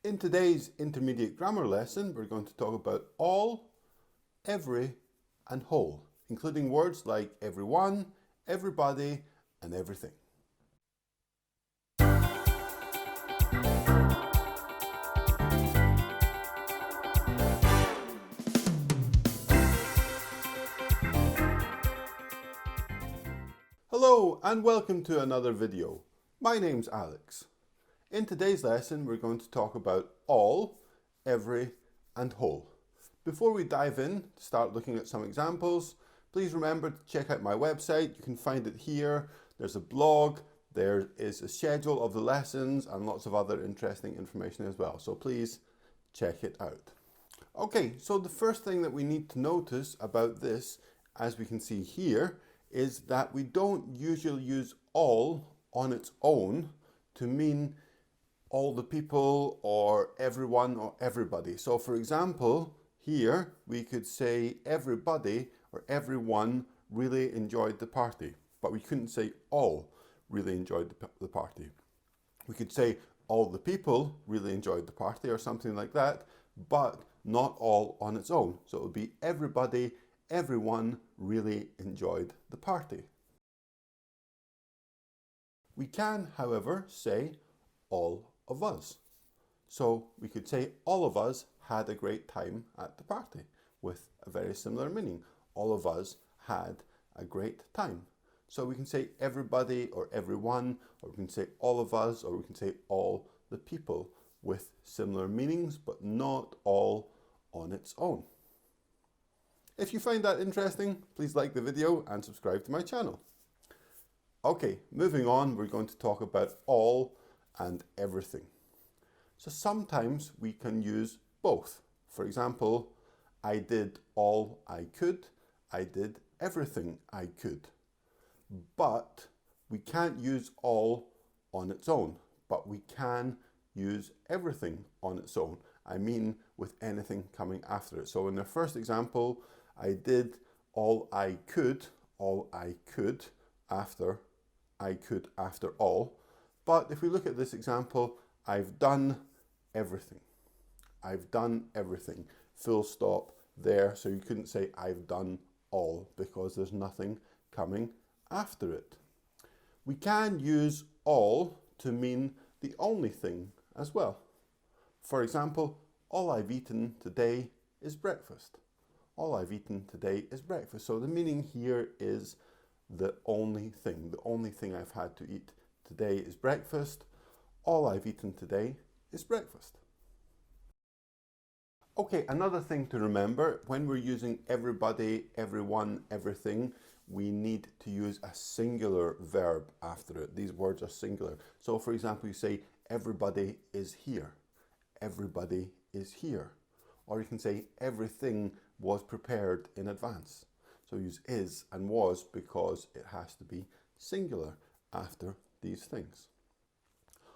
In today's intermediate grammar lesson, we're going to talk about all, every, and whole, including words like everyone, everybody, and everything. Hello and welcome to another video. My name's Alex. In today's lesson, we're going to talk about all, every, and whole. Before we dive in to start looking at some examples, please remember to check out my website. You can find it here. There's a blog, there is a schedule of the lessons, and lots of other interesting information as well. So please check it out. Okay, so the first thing that we need to notice about this, as we can see here, is that we don't usually use all on its own to mean all the people or everyone or everybody. So for example, here we could say everybody or everyone really enjoyed the party, but we couldn't say all really enjoyed the party. We could say all the people really enjoyed the party or something like that, but not all on its own. So it would be everybody, everyone really enjoyed the party. We can, however, say all of us. So we could say all of us had a great time at the party with a very similar meaning. All of us had a great time. So we can say everybody or everyone, or we can say all of us, or we can say all the people with similar meanings, but not all on its own. If you find that interesting, please like the video and subscribe to my channel. Okay, moving on, we're going to talk about all and everything. So sometimes we can use both. For example, I did all I could. I did everything I could. But we can't use all on its own, but we can use everything on its own. I mean, with anything coming after it. So in the first example, I did all I could after all. But if we look at this example, I've done everything. I've done everything. Full stop there. So you couldn't say I've done all because there's nothing coming after it. We can use all to mean the only thing as well. For example, all I've eaten today is breakfast. All I've eaten today is breakfast. So the meaning here is the only thing. The only thing I've had to eat today is breakfast. All I've eaten today is breakfast. Okay, another thing to remember, when we're using everybody, everyone, everything, we need to use a singular verb after it. These words are singular. So for example, you say, everybody is here. Everybody is here. Or you can say, everything was prepared in advance. So use is and was because it has to be singular after these things.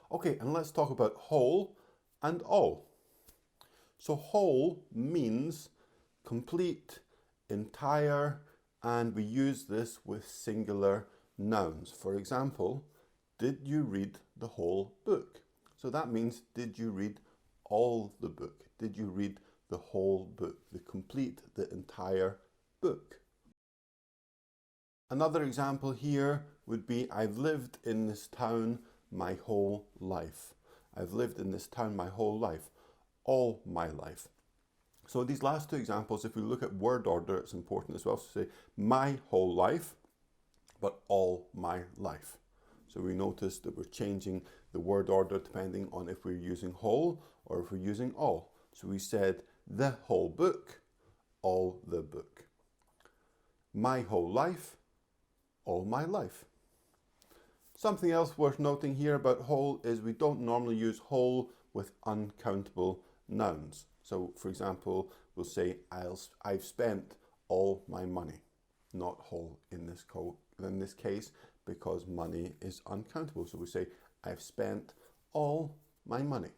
Okay, and let's talk about whole and all. So whole means complete, entire, and we use this with singular nouns. For example, did you read the whole book? So that means, did you read all the book? Did you read the whole book? The complete, the entire book. Another example here would be, I've lived in this town my whole life. I've lived in this town my whole life, all my life. So these last two examples, if we look at word order, it's important as well to say my whole life, but all my life. So we notice that we're changing the word order depending on if we're using whole or if we're using all. So we said the whole book, all the book. My whole life, all my life. Something else worth noting here about whole is we don't normally use whole with uncountable nouns. So for example, we'll say I've spent all my money, not whole in this case because money is uncountable. So we say I've spent all my money.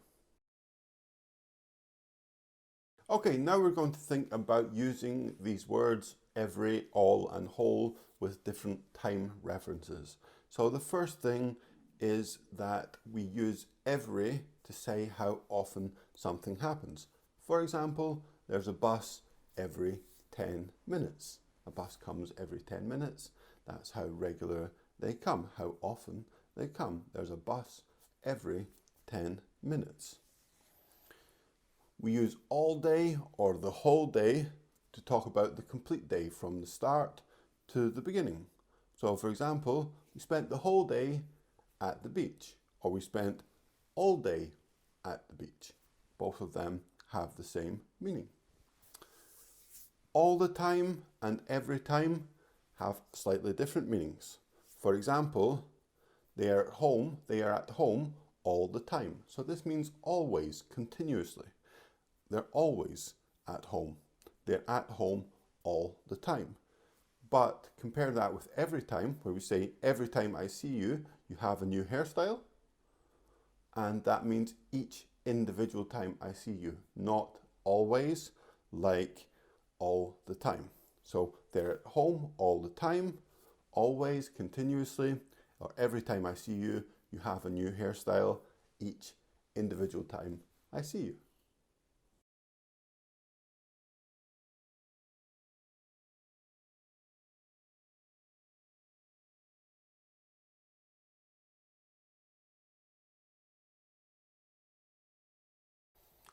Okay, now we're going to think about using these words every, all, and whole with different time references. So the first thing is that we use every to say how often something happens. For example, there's a bus every 10 minutes. A bus comes every 10 minutes. That's how regular they come, how often they come. There's a bus every 10 minutes. We use all day or the whole day to talk about the complete day from the start to the beginning. So for example, we spent the whole day at the beach, or we spent all day at the beach. Both of them have the same meaning. All the time and every time have slightly different meanings. For example, they are at home all the time. So this means always, continuously. They're always at home. They're at home all the time. But compare that with every time, where we say, every time I see you, you have a new hairstyle. And that means each individual time I see you, not always, like all the time. So they're at home all the time, always, continuously, or every time I see you, you have a new hairstyle, each individual time I see you.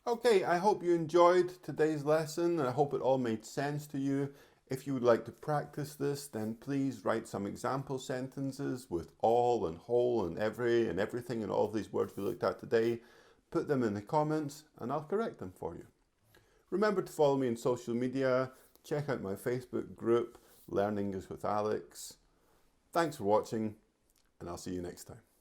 Okay, I hope you enjoyed today's lesson and I hope it all made sense to you. If you would like to practice this, then please write some example sentences with all and whole and every and everything and all of these words we looked at today. Put them in the comments and I'll correct them for you. Remember to follow me on social media. Check out my Facebook group, Learning is with Alex. Thanks for watching and I'll see you next time.